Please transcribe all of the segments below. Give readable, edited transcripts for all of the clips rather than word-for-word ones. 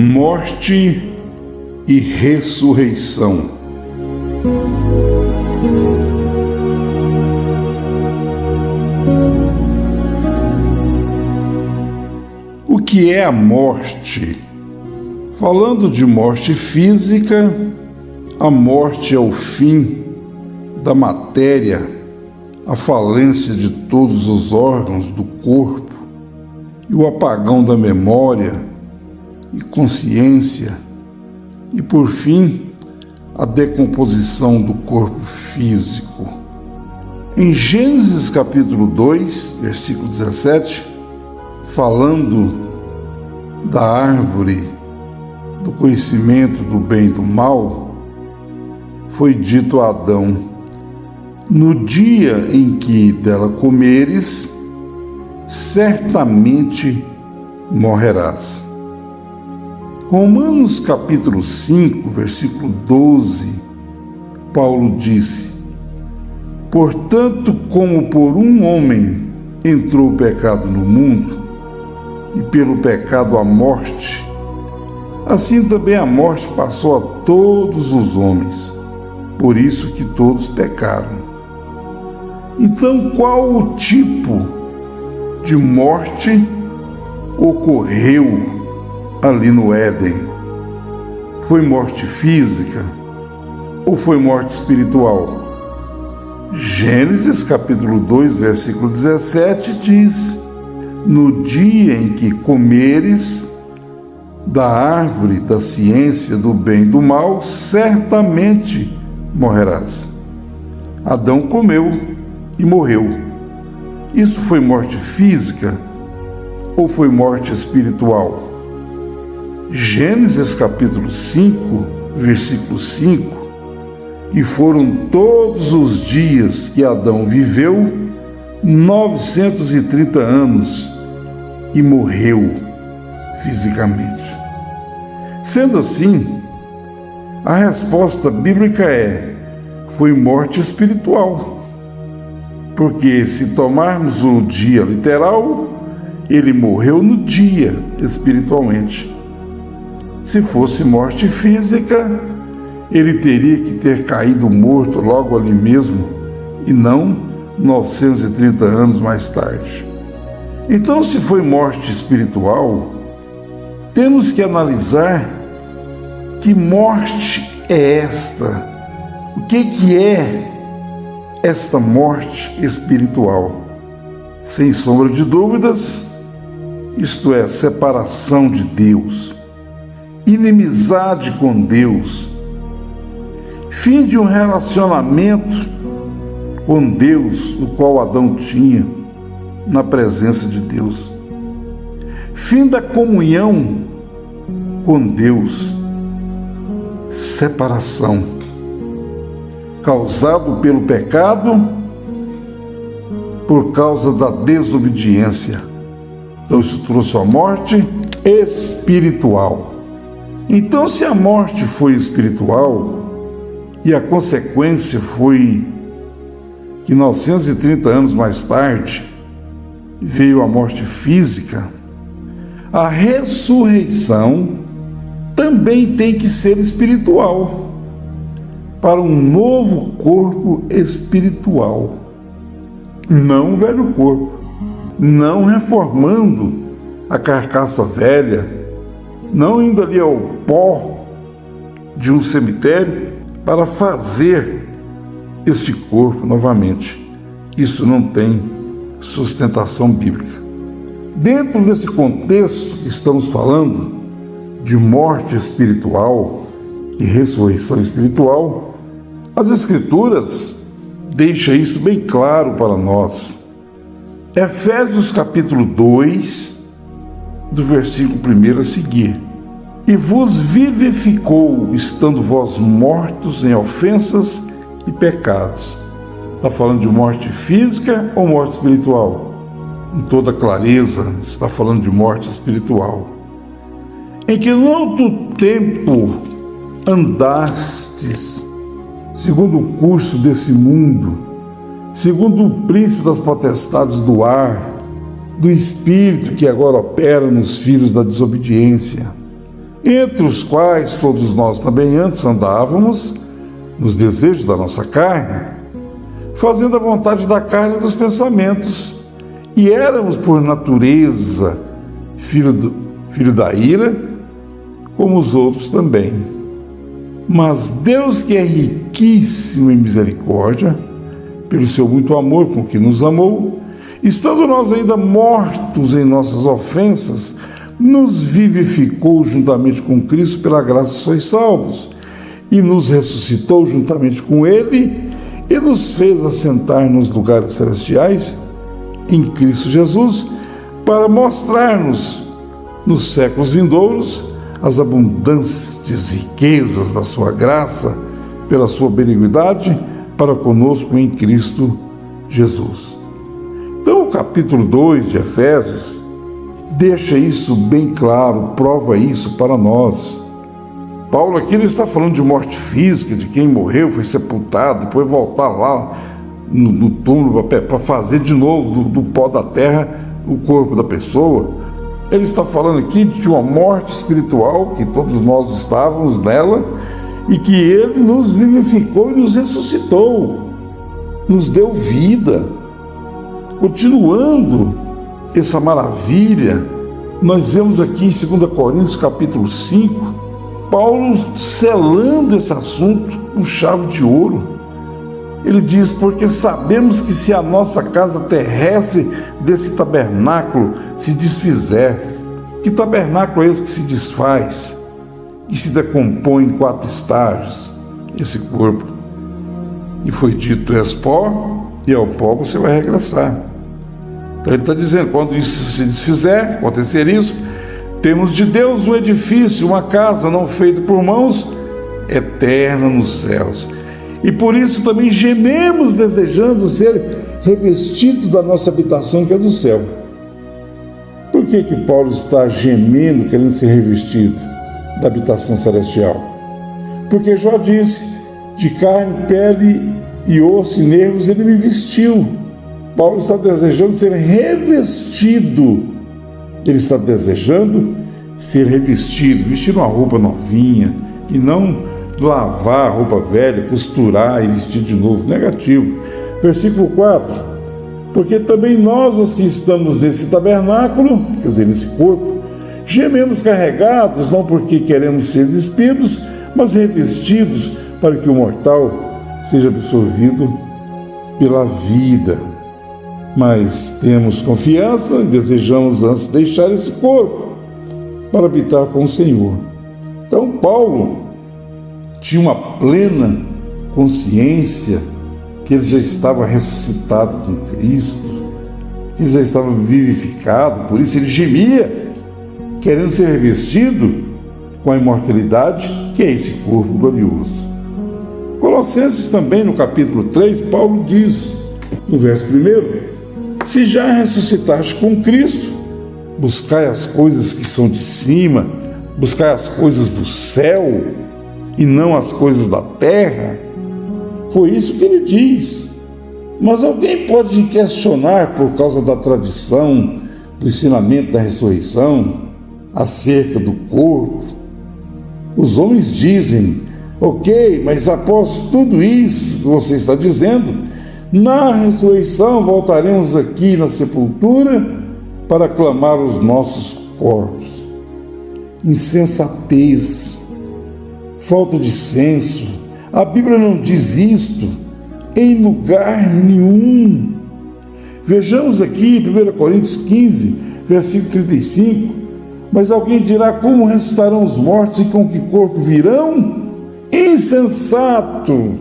Morte e ressurreição. O que é a morte? Falando de morte física, a morte é o fim da matéria, a falência de todos os órgãos do corpo e o apagão da memória e consciência, e por fim, a decomposição do corpo físico. Em Gênesis capítulo 2, versículo 17, falando da árvore do conhecimento do bem e do mal, foi dito a Adão: no dia em que dela comeres, certamente morrerás. Romanos capítulo 5, versículo 12, Paulo disse: portanto, como por um homem entrou o pecado no mundo, e pelo pecado a morte, assim também a morte passou a todos os homens, por isso que todos pecaram. Então, qual o tipo de morte ocorreu ali no Éden? Foi morte física ou foi morte espiritual? Gênesis capítulo 2, versículo 17 diz: no dia em que comeres da árvore da ciência do bem e do mal, certamente morrerás. Adão comeu e morreu. Isso foi morte física ou foi morte espiritual? Gênesis capítulo 5, versículo 5: e foram todos os dias que Adão viveu 930 anos e morreu fisicamente. Sendo assim, a resposta bíblica foi morte espiritual. Porque se tomarmos o dia literal, ele morreu no dia espiritualmente. Se fosse morte física, ele teria que ter caído morto logo ali mesmo, e não 930 anos mais tarde. Então, se foi morte espiritual, temos que analisar que morte é esta. O que é esta morte espiritual? Sem sombra de dúvidas, isto é, separação de Deus, inimizade com Deus, fim de um relacionamento com Deus, o qual Adão tinha na presença de Deus, fim da comunhão com Deus, separação, causado pelo pecado, por causa da desobediência. Então isso trouxe a morte espiritual. Então, se a morte foi espiritual e a consequência foi que 930 anos mais tarde veio a morte física, a ressurreição também tem que ser espiritual, para um novo corpo espiritual, não um velho corpo, não reformando a carcaça velha, não indo ali ao pó de um cemitério para fazer este corpo novamente. Isso não tem sustentação bíblica. Dentro desse contexto que estamos falando de morte espiritual e ressurreição espiritual, as Escrituras deixam isso bem claro para nós. Efésios capítulo 2, do versículo 1 a seguir: e vos vivificou, estando vós mortos em ofensas e pecados. Está falando de morte física ou morte espiritual? Com toda clareza, está falando de morte espiritual. Em que no outro tempo andastes, segundo o curso desse mundo, segundo o príncipe das potestades do ar, do espírito que agora opera nos filhos da desobediência, entre os quais todos nós também antes andávamos, nos desejos da nossa carne, fazendo a vontade da carne e dos pensamentos, e éramos por natureza filho da ira, como os outros também. Mas Deus, que é riquíssimo em misericórdia, pelo seu muito amor com que nos amou, estando nós ainda mortos em nossas ofensas, nos vivificou juntamente com Cristo, pela graça sois salvos, e nos ressuscitou juntamente com Ele, e nos fez assentar nos lugares celestiais, em Cristo Jesus, para mostrar-nos, nos séculos vindouros, as abundantes riquezas da sua graça, pela sua benignidade, para conosco em Cristo Jesus. Então, o capítulo 2 de Efésios deixa isso bem claro, prova isso para nós. Paulo aqui não está falando de morte física, de quem morreu, foi sepultado, depois voltar lá no túmulo para fazer de novo do pó da terra o corpo da pessoa. Ele está falando aqui de uma morte espiritual, que todos nós estávamos nela, e que Ele nos vivificou e nos ressuscitou, nos deu vida. Continuando essa maravilha, nós vemos aqui em 2 Coríntios capítulo 5, Paulo selando esse assunto com chave de ouro. Ele diz: porque sabemos que se a nossa casa terrestre desse tabernáculo se desfizer, que tabernáculo é esse que se desfaz, que se decompõe em 4 estágios, esse corpo? E foi dito: tu és pó, e ao pó você vai regressar. Então ele está dizendo, quando isso se desfizer, acontecer isso, temos de Deus um edifício, uma casa não feita por mãos, eterna nos céus. E por isso também gememos, desejando ser revestidos da nossa habitação, que é do céu. Por que Paulo está gemendo, querendo ser revestido da habitação celestial? Porque Jó disse: de carne, pele e osso e nervos ele me vestiu. Paulo está desejando ser revestido. Ele está desejando ser revestido, vestir uma roupa novinha, e não lavar a roupa velha, costurar e vestir de novo. Negativo. Versículo 4. Porque também nós, os que estamos nesse tabernáculo, quer dizer, nesse corpo, gememos carregados, não porque queremos ser despidos, mas revestidos, para que o mortal seja absorvido pela vida. Mas temos confiança e desejamos antes deixar esse corpo para habitar com o Senhor. Então Paulo tinha uma plena consciência que ele já estava ressuscitado com Cristo, que ele já estava vivificado, por isso ele gemia, querendo ser revestido com a imortalidade, que é esse corpo glorioso. Colossenses também, no capítulo 3, Paulo diz, no verso 1, se já ressuscitaste com Cristo, buscai as coisas que são de cima, buscai as coisas do céu e não as coisas da terra. Foi isso que ele diz. Mas alguém pode questionar, por causa da tradição, do ensinamento da ressurreição, acerca do corpo. Os homens dizem: ok, mas após tudo isso que você está dizendo, na ressurreição voltaremos aqui na sepultura para clamar os nossos corpos. Insensatez, falta de senso. A Bíblia não diz isto em lugar nenhum. Vejamos aqui em 1 Coríntios 15, versículo 35. Mas alguém dirá: como ressuscitarão os mortos e com que corpo virão? Insensato!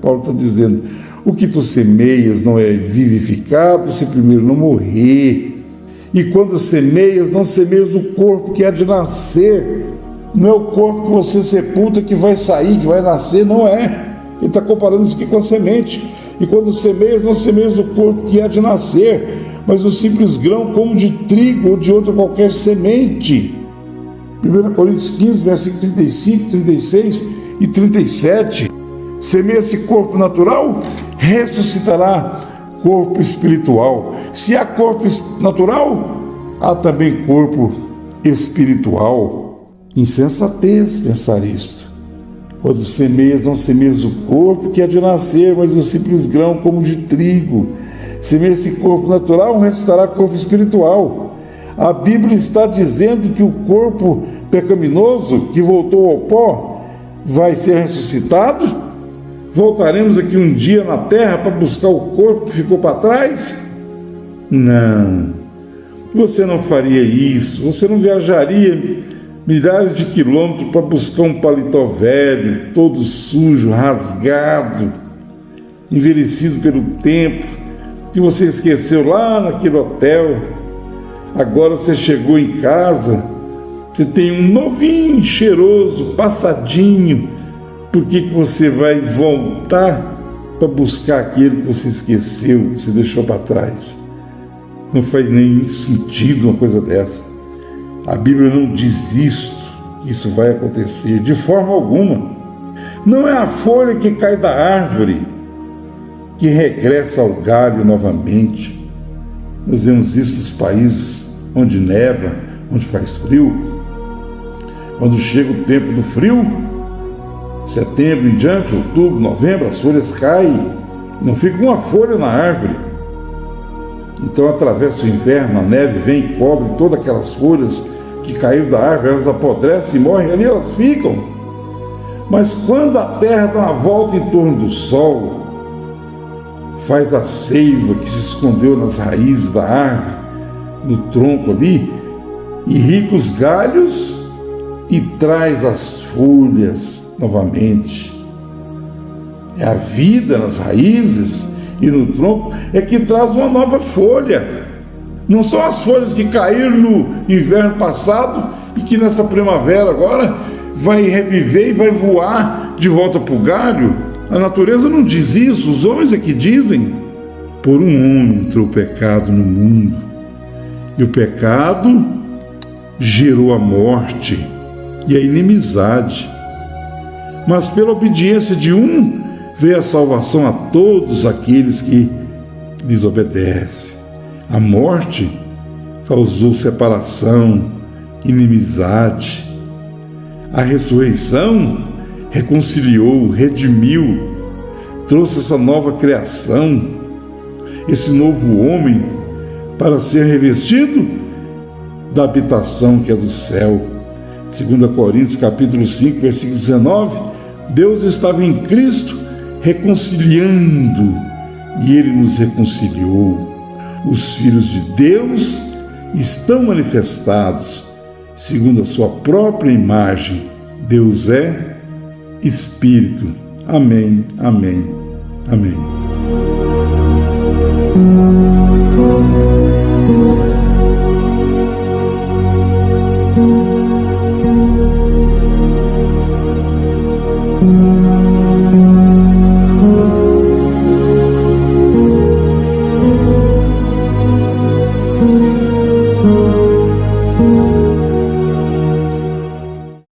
Paulo está dizendo: o que tu semeias não é vivificado se primeiro não morrer. E quando semeias, não semeias o corpo que há de nascer. Não é o corpo que você sepulta que vai sair, que vai nascer, não é. Ele está comparando isso aqui com a semente. E quando semeias, não semeias o corpo que há de nascer, mas o simples grão como de trigo ou de outra qualquer semente. 1 Coríntios 15, versículos 35, 36 e 37. Semeia-se corpo natural, ressuscitará corpo espiritual. Se há corpo natural, há também corpo espiritual. Insensatez pensar isto. Quando semeias, não semeias o corpo que há de nascer, mas o simples grão como de trigo. Semeia esse corpo natural, restará corpo espiritual. A Bíblia está dizendo que o corpo pecaminoso, que voltou ao pó, vai ser ressuscitado? Voltaremos aqui um dia na terra para buscar o corpo que ficou para trás? Não, você não faria isso, você não viajaria milhares de quilômetros para buscar um paletó velho, todo sujo, rasgado, envelhecido pelo tempo, que você esqueceu lá naquele hotel. Agora você chegou em casa, você tem um novinho, cheiroso, passadinho. Por que você vai voltar para buscar aquele que você esqueceu, que você deixou para trás? Não faz nem sentido uma coisa dessa. A Bíblia não diz isto, que isso vai acontecer, de forma alguma. Não é a folha que cai da árvore que regressa ao galho novamente. Nós vemos isso nos países onde neva, onde faz frio. Quando chega o tempo do frio, setembro em diante, outubro, novembro, as folhas caem, não fica uma folha na árvore. Então atravessa o inverno, a neve vem e cobre todas aquelas folhas que caíram da árvore, elas apodrecem e morrem, ali elas ficam. Mas quando a terra dá uma volta em torno do sol, faz a seiva que se escondeu nas raízes da árvore, no tronco ali, irriga os galhos e traz as folhas novamente. É a vida nas raízes e no tronco é que traz uma nova folha. Não são as folhas que caíram no inverno passado e que nessa primavera agora vai reviver e vai voar de volta para o galho. A natureza não diz isso, os homens é que dizem. Por um homem entrou o pecado no mundo, e o pecado gerou a morte e a inimizade. Mas pela obediência de um, veio a salvação a todos aqueles que lhes obedecem. A morte causou separação, inimizade. A ressurreição reconciliou, redimiu, trouxe essa nova criação, esse novo homem, para ser revestido da habitação que é do céu. 2 Coríntios capítulo 5, versículo 19, Deus estava em Cristo reconciliando, e Ele nos reconciliou. Os filhos de Deus estão manifestados segundo a sua própria imagem. Deus é Espírito. Amém, amém, amém.